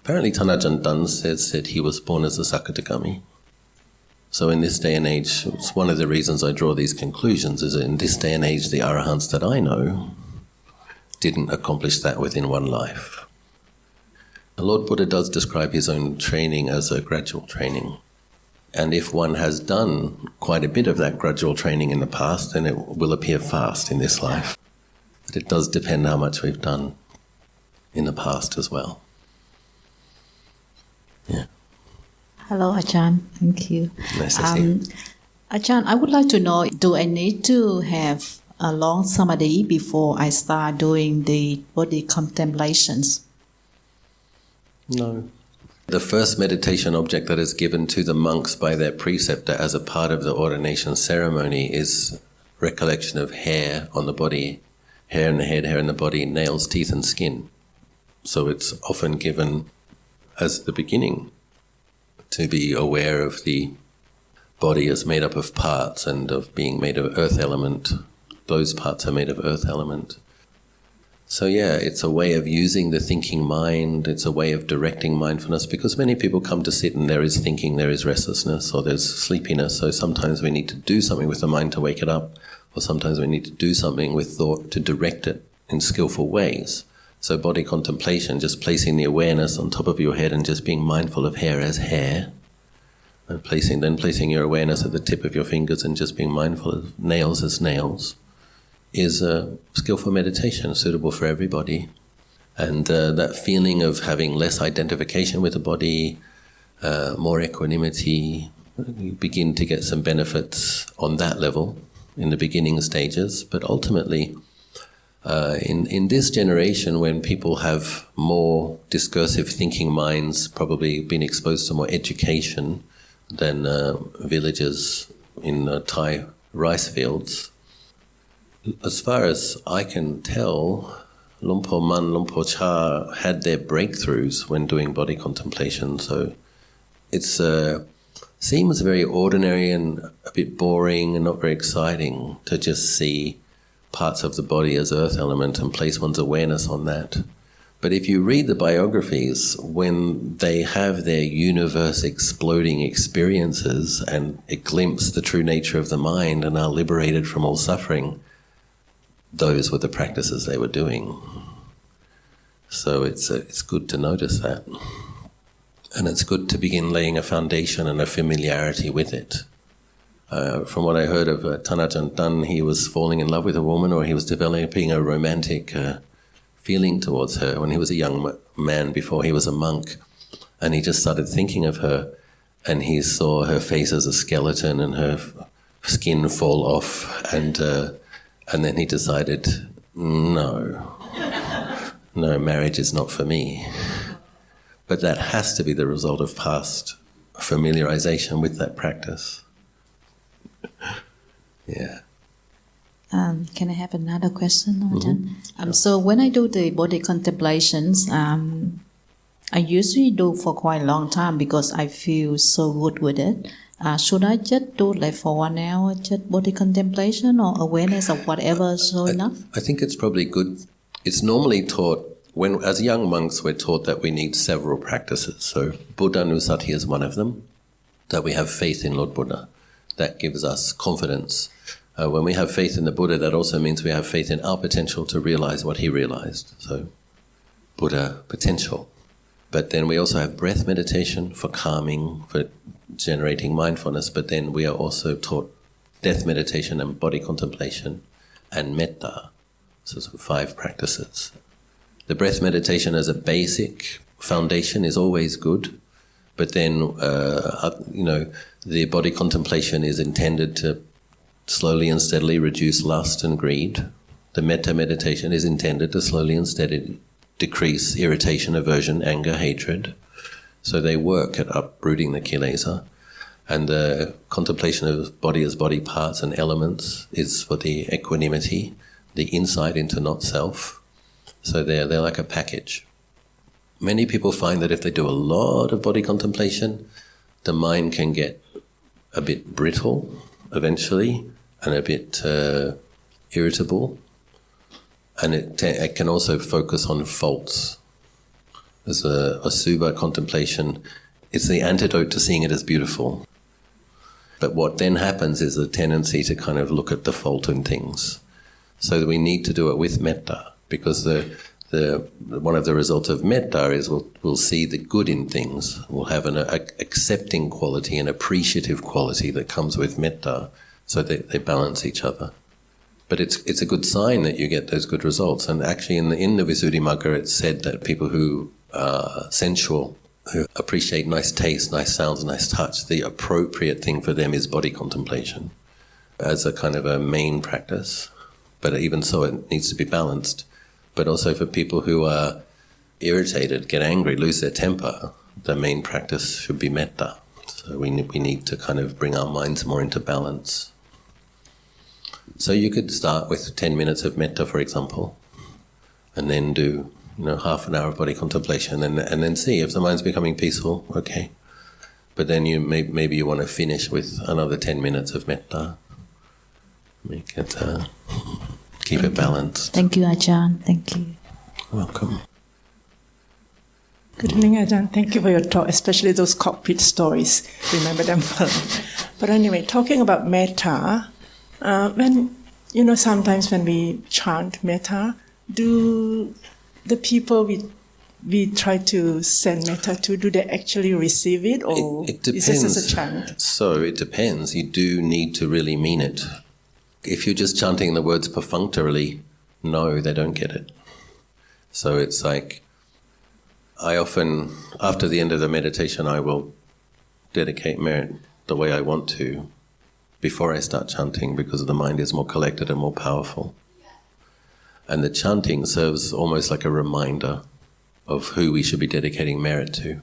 Apparently Thanajan Dan said he was born as a Sakadagami. So in this day and age, it's one of the reasons I draw these conclusions, is that in this day and age, the Arahants that I know didn't accomplish that within one life. The Lord Buddha does describe his own training as a gradual training. And if one has done quite a bit of that gradual training in the past, then it will appear fast in this life. But it does depend how much we've done in the past as well. Yeah. Hello, Ajahn. Thank you. Nice to see you. Ajahn, I would like to know, do I need to have a long samadhi before I start doing the body contemplations? No. The first meditation object that is given to the monks by their preceptor as a part of the ordination ceremony is recollection of hair on the body, hair in the head, hair in the body, nails, teeth and skin. So it's often given as the beginning, to be aware of the body as made up of parts and of being made of earth element. Those parts are made of earth element. So yeah, it's a way of using the thinking mind, it's a way of directing mindfulness, because many people come to sit and there is thinking, there is restlessness, or there's sleepiness, so sometimes we need to do something with the mind to wake it up, or sometimes we need to do something with thought to direct it in skillful ways. So body contemplation, just placing the awareness on top of your head and just being mindful of hair as hair, and placing your awareness at the tip of your fingers and just being mindful of nails as nails, is a skillful meditation suitable for everybody. And that feeling of having less identification with the body, more equanimity, you begin to get some benefits on that level in the beginning stages, but ultimately in this generation, when people have more discursive thinking minds, probably been exposed to more education than villagers in Thai rice fields, as far as I can tell, Luang Por Man, Luang Por Cha had their breakthroughs when doing body contemplation. So it seems very ordinary and a bit boring and not very exciting to just see parts of the body as earth element and place one's awareness on that. But if you read the biographies, when they have their universe exploding experiences and glimpse the true nature of the mind and are liberated from all suffering, those were the practices they were doing. So it's good to notice that. And it's good to begin laying a foundation and a familiarity with it. From what I heard of Thanajan Dan, he was falling in love with a woman, or he was developing a romantic feeling towards her when he was a young man before he was a monk. And he just started thinking of her, and he saw her face as a skeleton and her skin fall off, and then he decided, no, marriage is not for me. But that has to be the result of past familiarization with that practice. Yeah. Can I have another question, Ajahn? So when I do the body contemplations, I usually do for quite a long time because I feel so good with it. Should I just do like for 1 hour, just body contemplation or awareness of whatever is showing up? I think it's probably good. It's normally taught, as young monks, we're taught that we need several practices. So Buddhanusati is one of them, that we have faith in Lord Buddha. That gives us confidence. When we have faith in the Buddha, that also means we have faith in our potential to realize what he realized. So Buddha potential. But then we also have breath meditation for calming, for generating mindfulness, but then we are also taught death meditation and body contemplation and metta. So 5 practices. The breath meditation as a basic foundation is always good, but then, the body contemplation is intended to slowly and steadily reduce lust and greed. The metta meditation is intended to slowly and steadily decrease irritation, aversion, anger, hatred. So they work at uprooting the kilesa. And the contemplation of body as body parts and elements is for the equanimity, the insight into not self. So they're like a package. Many people find that if they do a lot of body contemplation, the mind can get a bit brittle eventually and a bit irritable. And it can also focus on faults. As a Asubha contemplation, it's the antidote to seeing it as beautiful. But what then happens is a tendency to kind of look at the fault in things. So we need to do it with metta, because one of the results of metta is we'll see the good in things. We'll have an accepting quality, an appreciative quality that comes with metta, so they balance each other. But it's a good sign that you get those good results. And actually in the Visuddhimagga it's said that people who are sensual, who appreciate nice taste, nice sounds, nice touch, the appropriate thing for them is body contemplation as a kind of a main practice. But even so, it needs to be balanced. But also for people who are irritated, get angry, lose their temper, the main practice should be metta. So we need to kind of bring our minds more into balance. So you could start with 10 minutes of metta, for example, and then do half an hour of body contemplation, and then see if the mind's becoming peaceful. Okay, but then maybe you want to finish with another 10 minutes of metta. Make it keep it balanced. Thank you, Ajahn. Thank you. Welcome. Good evening, Ajahn. Thank you for your talk, especially those cockpit stories. Remember them well. But anyway, talking about metta, when sometimes when we chant metta, do the people we try to send metta to, do they actually receive it, or it depends. Is this as a chant? So it depends. You do need to really mean it. If you're just chanting the words perfunctorily, no, they don't get it. So it's like, I often, after the end of the meditation, I will dedicate merit the way I want to before I start chanting, because the mind is more collected and more powerful. And the chanting serves almost like a reminder of who we should be dedicating merit to.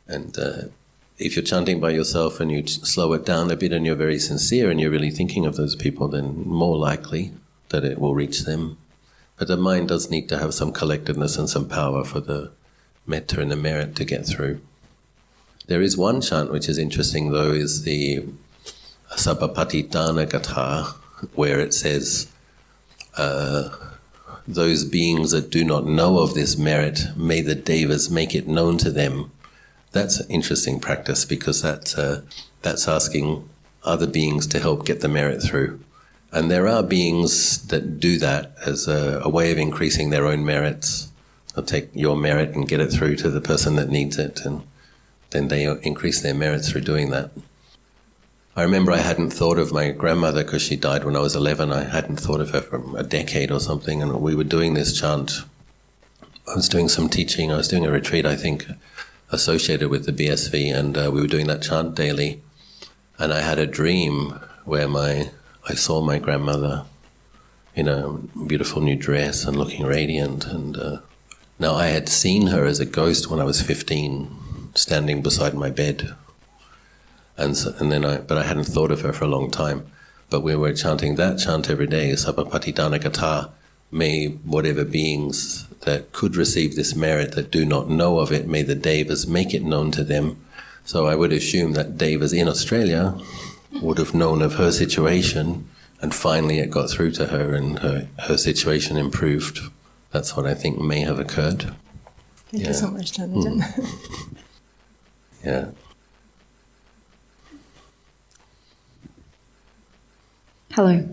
And if you're chanting by yourself and you slow it down a bit and you're very sincere and you're really thinking of those people, then more likely that it will reach them. But the mind does need to have some collectedness and some power for the metta and the merit to get through. There is one chant which is interesting, though, is the Sabbapatitana Gatha, where it says, those beings that do not know of this merit, may the devas make it known to them. That's an interesting practice, because that's asking other beings to help get the merit through. And there are beings that do that as a way of increasing their own merits. They'll take your merit and get it through to the person that needs it, and then they increase their merits through doing that. I remember I hadn't thought of my grandmother because she died when I was 11. I hadn't thought of her for a decade or something, and we were doing this chant. I was doing some teaching. I was doing a retreat, I think, associated with the BSV, and we were doing that chant daily. And I had a dream where I saw my grandmother in a beautiful new dress and looking radiant. And now I had seen her as a ghost when I was 15, standing beside my bed. But I hadn't thought of her for a long time. But we were chanting that chant every day, Sabbapatitana Gatha, may whatever beings that could receive this merit that do not know of it, may the devas make it known to them. So I would assume that devas in Australia would have known of her situation, and finally it got through to her and her situation improved. That's what I think may have occurred. Thank you so much, Ajahn. Yeah. Hello.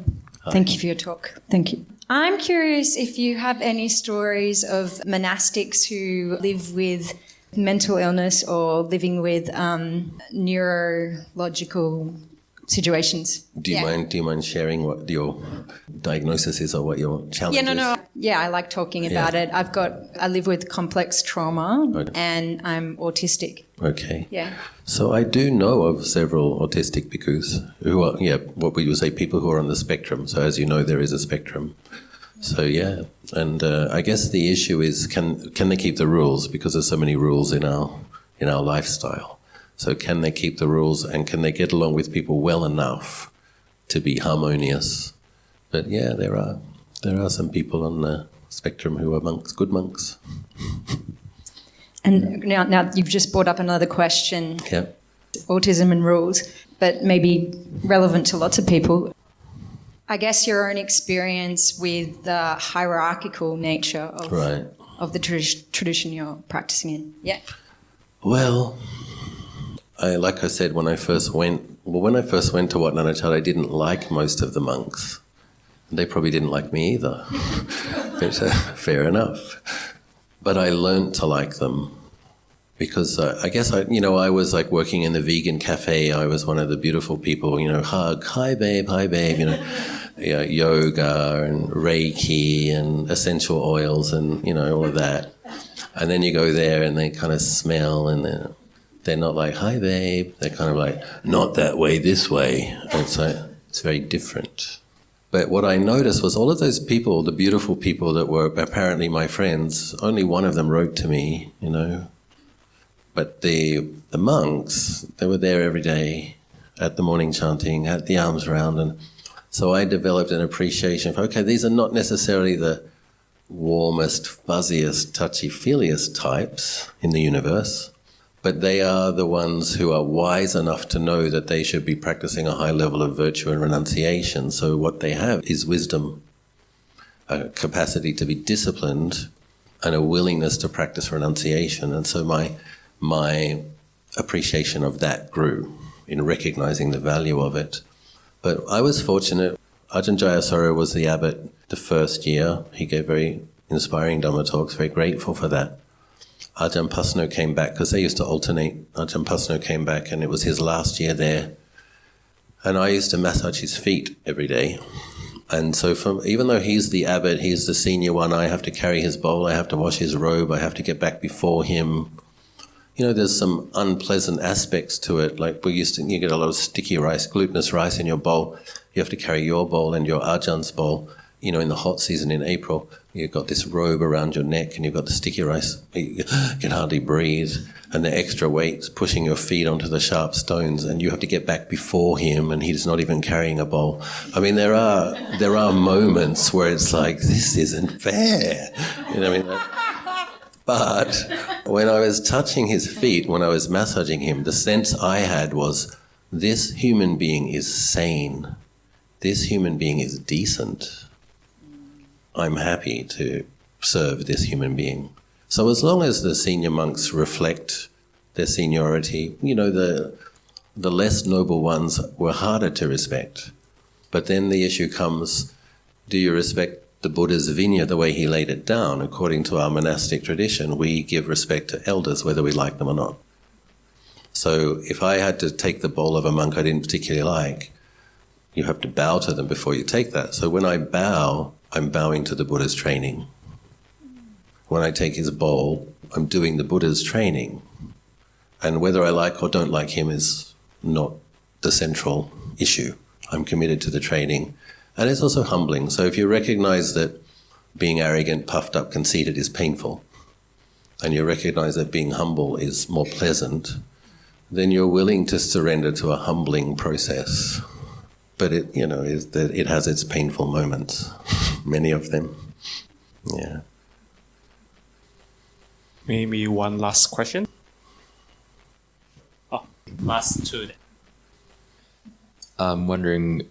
Hi. Thank you for your talk. Thank you. I'm curious if you have any stories of monastics who live with mental illness or living with neurological situations. Do you mind sharing what your diagnosis is or what your challenge is? No. Yeah, I like talking about it. I live with complex trauma and I'm autistic. Okay. Yeah. So I do know of several autistic bhikkhus who are, what we would say, people who are on the spectrum. So as you know, there is a spectrum. So yeah, and I guess the issue is can they keep the rules, because there's so many rules in our lifestyle. So can they keep the rules, and can they get along with people well enough to be harmonious? But yeah, there are some people on the spectrum who are monks, good monks. And now you've just brought up another question. Yeah. Autism and rules, but maybe relevant to lots of people. I guess your own experience with the hierarchical nature of the tradition you're practicing in. Yeah. Well, like I said, when I first went to Wat Nanachat, I didn't like most of the monks. They probably didn't like me either. But, fair enough. But I learned to like them. Because I guess I was like working in the vegan cafe. I was one of the beautiful people, hug, hi babe, yoga and Reiki and essential oils and, all of that. And then you go there and they kind of smell, and they're not like, hi babe. They're kind of like, not that way, this way. And so it's very different. But what I noticed was all of those people, the beautiful people that were apparently my friends, only one of them wrote to me, But the monks, they were there every day at the morning chanting, had the arms round, and so I developed an appreciation for, okay, these are not necessarily the warmest, fuzziest, touchy-feeliest types in the universe, but they are the ones who are wise enough to know that they should be practicing a high level of virtue and renunciation. So what they have is wisdom, a capacity to be disciplined, and a willingness to practice renunciation. And so my appreciation of that grew in recognizing the value of it. But I was fortunate. Ajahn Jayasaro was the abbot the first year. He gave very inspiring Dhamma talks, very grateful for that. Ajahn Pasno came back, because they used to alternate. Ajahn Pasno came back and it was his last year there. And I used to massage his feet every day. And so even though he's the abbot, he's the senior one, I have to carry his bowl, I have to wash his robe, I have to get back before him. There's some unpleasant aspects to it. Like you get a lot of sticky rice, glutinous rice in your bowl. You have to carry your bowl and your Ajah's bowl. In the hot season in April, you've got this robe around your neck and you've got the sticky rice. You can hardly breathe. And the extra weight's pushing your feet onto the sharp stones, and you have to get back before him, and he's not even carrying a bowl. I mean, there are moments where it's like, this isn't fair. But when I was touching his feet, when I was massaging him, the sense I had was, this human being is sane. This human being is decent. I'm happy to serve this human being. So as long as the senior monks reflect their seniority, the less noble ones were harder to respect. But then the issue comes, do you respect the Buddha's vinaya the way he laid it down? According to our monastic tradition, we give respect to elders whether we like them or not. So if I had to take the bowl of a monk I didn't particularly like, you have to bow to them before you take that. So when I bow, I'm bowing to the Buddha's training. When I take his bowl, I'm doing the Buddha's training. And whether I like or don't like him is not the central issue. I'm committed to the training. And it's also humbling. So if you recognize that being arrogant, puffed up, conceited is painful, and you recognize that being humble is more pleasant, then you're willing to surrender to a humbling process. But it has its painful moments, many of them. Yeah. Maybe one last question. Oh, last two. I'm wondering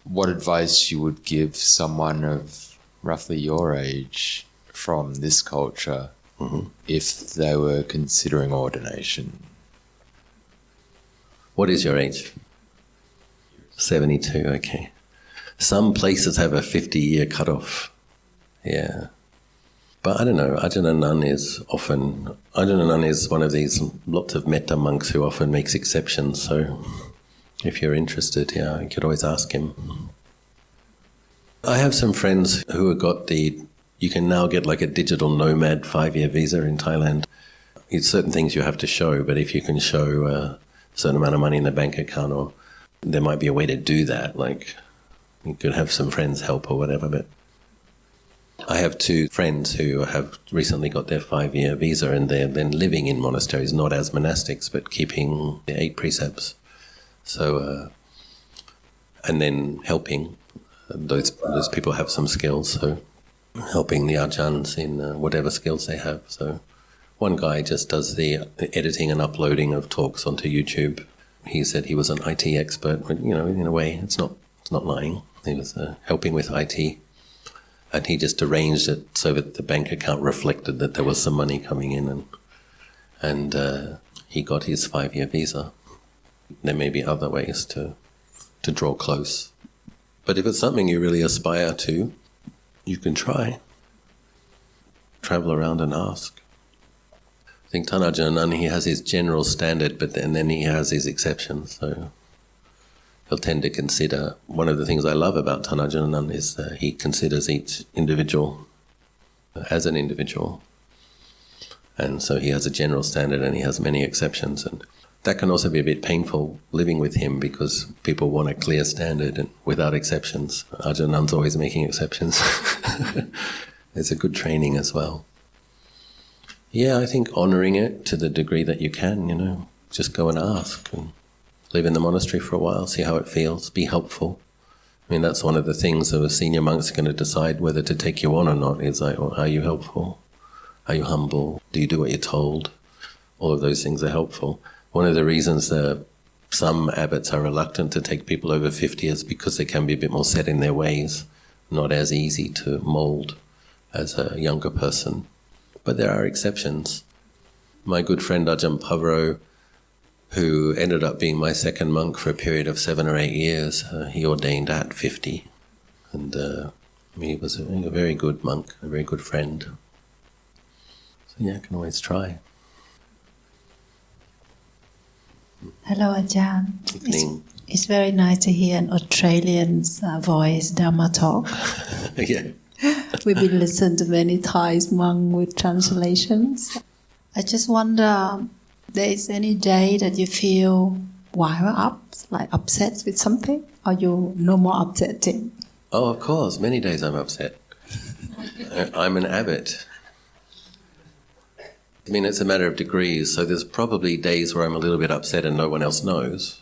what advice you would give someone of roughly your age from this culture if they were considering ordination. What is your age? 72, okay. Some places have a 50-year cutoff. Yeah. But I don't know, Ajahn Anan is one of these lots of metta monks who often makes exceptions, so if you're interested, yeah, you could always ask him. I have some friends who have got you can now get like a digital nomad 5-year visa in Thailand. It's certain things you have to show, but if you can show a certain amount of money in the bank account, or there might be a way to do that, like you could have some friends help or whatever, but I have two friends who have recently got their 5-year visa, and they're then living in monasteries, not as monastics, but keeping the 8 precepts. So, and then helping. Those people have some skills, so helping the ajahns in whatever skills they have. So one guy just does the editing and uploading of talks onto YouTube. He said he was an IT expert, but, you know, in a way, it's not lying. He was helping with IT, and he just arranged it so that the bank account reflected that there was some money coming in, and he got his 5-year visa. There may be other ways to draw close. But if it's something you really aspire to, you can try. Travel around and ask. I think Thanajan, he has his general standard, but then he has his exceptions. So he'll tend to consider, one of the things I love about Thanajan is that he considers each individual as an individual. And so he has a general standard and he has many exceptions. And that can also be a bit painful living with him, because people want a clear standard and without exceptions. Ajahn always making exceptions. It's a good training as well. Yeah, I think honouring it to the degree that you can, you know, just go and ask. And live in the monastery for a while, see how it feels, be helpful. I mean, that's one of the things that a senior monk's going to decide whether to take you on or not. Is like, well, are you helpful? Are you humble? Do you do what you're told? All of those things are helpful. One of the reasons that some abbots are reluctant to take people over 50 is because they can be a bit more set in their ways, not as easy to mould as a younger person. But there are exceptions. My good friend Ajahn Pavro, who ended up being my second monk for a period of 7 or 8 years, he ordained at 50. And he was a very good monk, a very good friend. So yeah, I can always try. Hello, Ajahn. Evening. It's very nice to hear an Australian's voice, Dhamma talk. Yeah. We've been listened to many Thais monks with translations. I just wonder, there is any day that you feel wired up, like upset with something, or you no more upsetting? Oh, of course. Many days I'm upset. I'm an abbot. I mean, it's a matter of degrees, so there's probably days where I'm a little bit upset and no one else knows.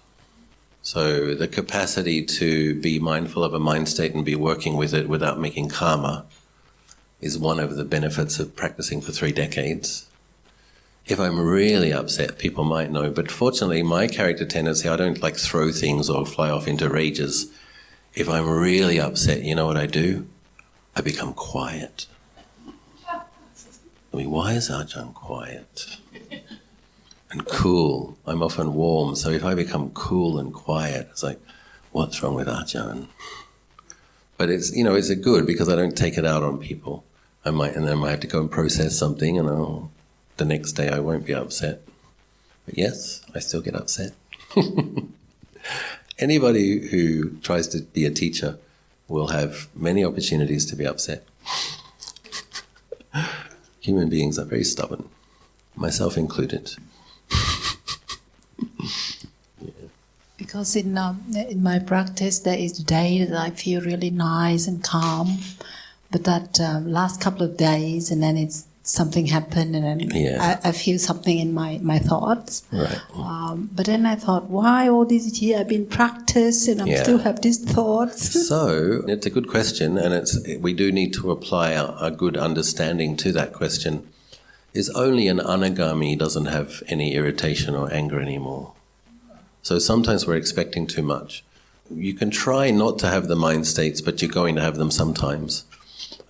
So the capacity to be mindful of a mind state and be working with it without making karma is one of the benefits of practicing for 3 decades. If I'm really upset, people might know, but fortunately my character tendency, I don't like throw things or fly off into rages. If I'm really upset, you know what I do? I become quiet. I mean, why is Ajahn quiet? And cool. I'm often warm, so if I become cool and quiet, it's like, what's wrong with Ajahn? But it's, you know, it's a good because I don't take it out on people. I might have to go and process something, and the next day I won't be upset. But yes, I still get upset. Anybody who tries to be a teacher will have many opportunities to be upset. Human beings are very stubborn, myself included. Because in my practice, there is a day that I feel really nice and calm, but that last couple of days, and then something happened, and then I feel something in my thoughts. Right. But then I thought, why all these years I've been practicing and I still have these thoughts? So it's a good question, and we do need to apply a good understanding to that question. Is only an anagami doesn't have any irritation or anger anymore. So sometimes we're expecting too much. You can try not to have the mind states, but you're going to have them sometimes.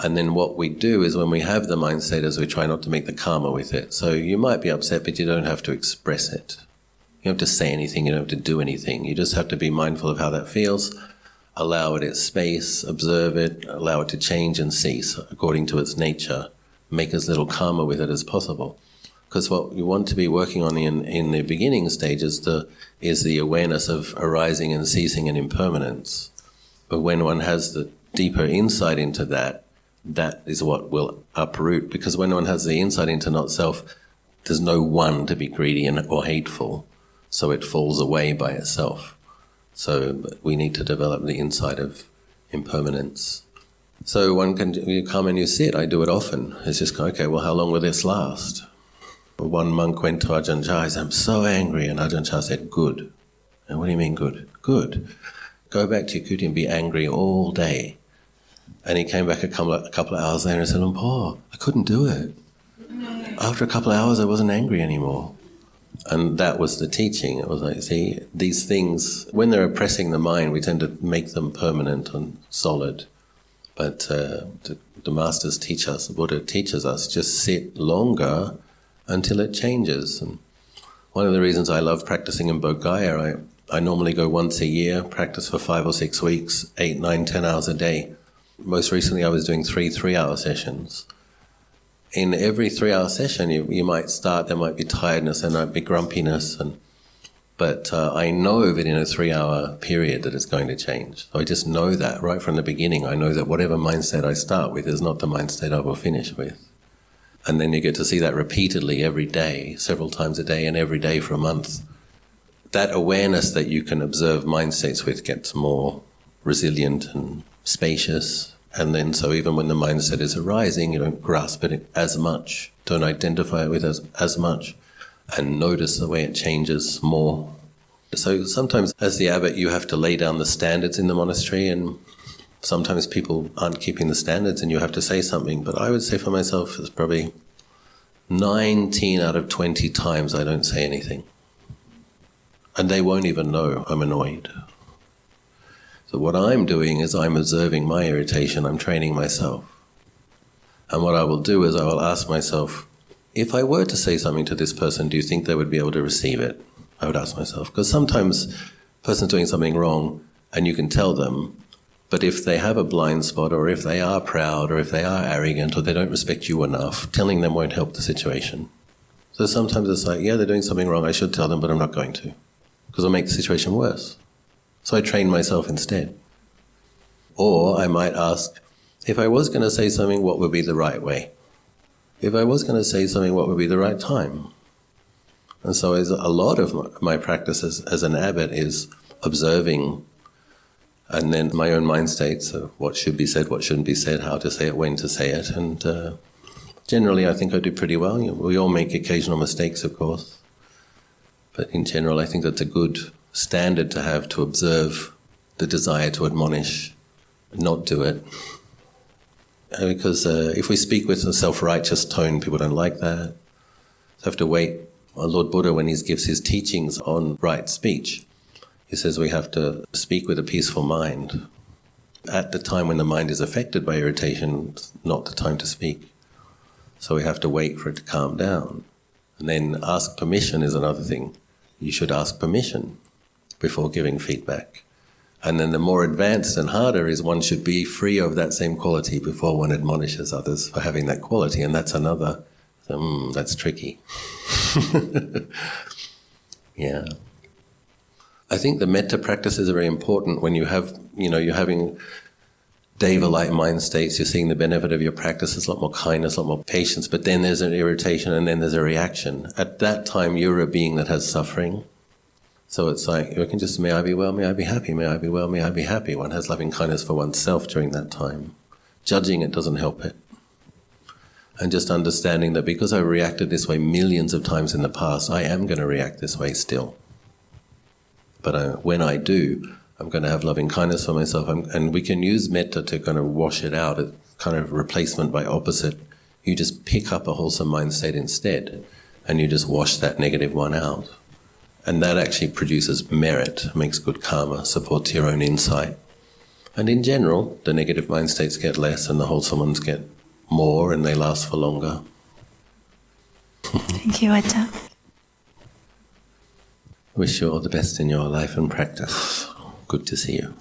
And then what we do is when we have the mind state is we try not to make the karma with it. So you might be upset, but you don't have to express it. You don't have to say anything, you don't have to do anything. You just have to be mindful of how that feels, allow it its space, observe it, allow it to change and cease according to its nature. Make as little karma with it as possible. Because what you want to be working on in the beginning stage is the awareness of arising and ceasing and impermanence. But when one has the deeper insight into that, that is what will uproot. Because when one has the insight into not self, there's no one to be greedy or hateful, so it falls away by itself. So we need to develop the insight of impermanence So you come and you sit. I do it often. It's just, okay, well, how long will this last? One monk went to Ajahn Chah. He said, I'm so angry. And Ajahn Chah said, good. And what do you mean good? Good. Go back to your kuti and be angry all day. And he came back a couple of hours later and said, I couldn't do it. After a couple of hours, I wasn't angry anymore. And that was the teaching. It was like, see, these things, when they're oppressing the mind, we tend to make them permanent and solid. But the masters teach us, the Buddha teaches us, just sit longer until it changes. And one of the reasons I love practicing in Bodh Gaya, I normally go once a year, practice for 5 or 6 weeks, 8, 9, 10 hours a day. Most recently I was doing 3 3-hour sessions. In every 3-hour session you might start, there might be tiredness, there might be grumpiness, but I know that in a 3-hour period that it's going to change. So I just know that right from the beginning. I know that whatever mindset I start with is not the mindset I will finish with. And then you get to see that repeatedly every day, several times a day and every day for a month. That awareness that you can observe mindsets with gets more resilient and spacious. And then so even when the mindset is arising, you don't grasp it as much, don't identify it with as much, and notice the way it changes more. So sometimes as the abbot you have to lay down the standards in the monastery, and sometimes people aren't keeping the standards and you have to say something. But I would say for myself it's probably 19 out of 20 times I don't say anything. And they won't even know I'm annoyed. So what I'm doing is I'm observing my irritation, I'm training myself. And what I will do is I will ask myself, if I were to say something to this person, do you think they would be able to receive it? I would ask myself. Because sometimes a person's doing something wrong and you can tell them, but if they have a blind spot, or if they are proud, or if they are arrogant, or they don't respect you enough, telling them won't help the situation. So sometimes it's like, yeah, they're doing something wrong, I should tell them, but I'm not going to, because it'll make the situation worse. So I train myself instead. Or I might ask, if I was going to say something, what would be the right way? If I was going to say something, what would be the right time? And so a lot of my practice as an abbot is observing, and then my own mind states of what should be said, what shouldn't be said, how to say it, when to say it. And generally I think I do pretty well. We all make occasional mistakes, of course. But in general I think that's a good standard to have, to observe the desire to admonish, not do it. Because if we speak with a self-righteous tone, people don't like that. So I have to wait. Lord Buddha, when he gives his teachings on right speech, he says we have to speak with a peaceful mind. At the time when the mind is affected by irritation, it's not the time to speak. So we have to wait for it to calm down. And then ask permission is another thing. You should ask permission before giving feedback. And then the more advanced and harder is one should be free of that same quality before one admonishes others for having that quality, and that's another. That's tricky. Yeah. I think the metta practices are very important when you have, you're having deva-like mind states, you're seeing the benefit of your practice, there's a lot more kindness, a lot more patience, but then there's an irritation and then there's a reaction. At that time, you're a being that has suffering. So it's like, you can just, may I be well, may I be happy, may I be well, may I be happy. One has loving kindness for oneself during that time. Judging it doesn't help it. And just understanding that because I've reacted this way millions of times in the past, I am going to react this way still. But when I do, I'm going to have loving kindness for myself. And we can use metta to kind of wash it out, a kind of replacement by opposite. You just pick up a wholesome mind state instead, and you just wash that negative one out. And that actually produces merit, makes good karma, supports your own insight. And in general, the negative mind states get less and the wholesome ones get more, and they last for longer. Thank you, Ajahn. Wish you all the best in your life and practice. Good to see you.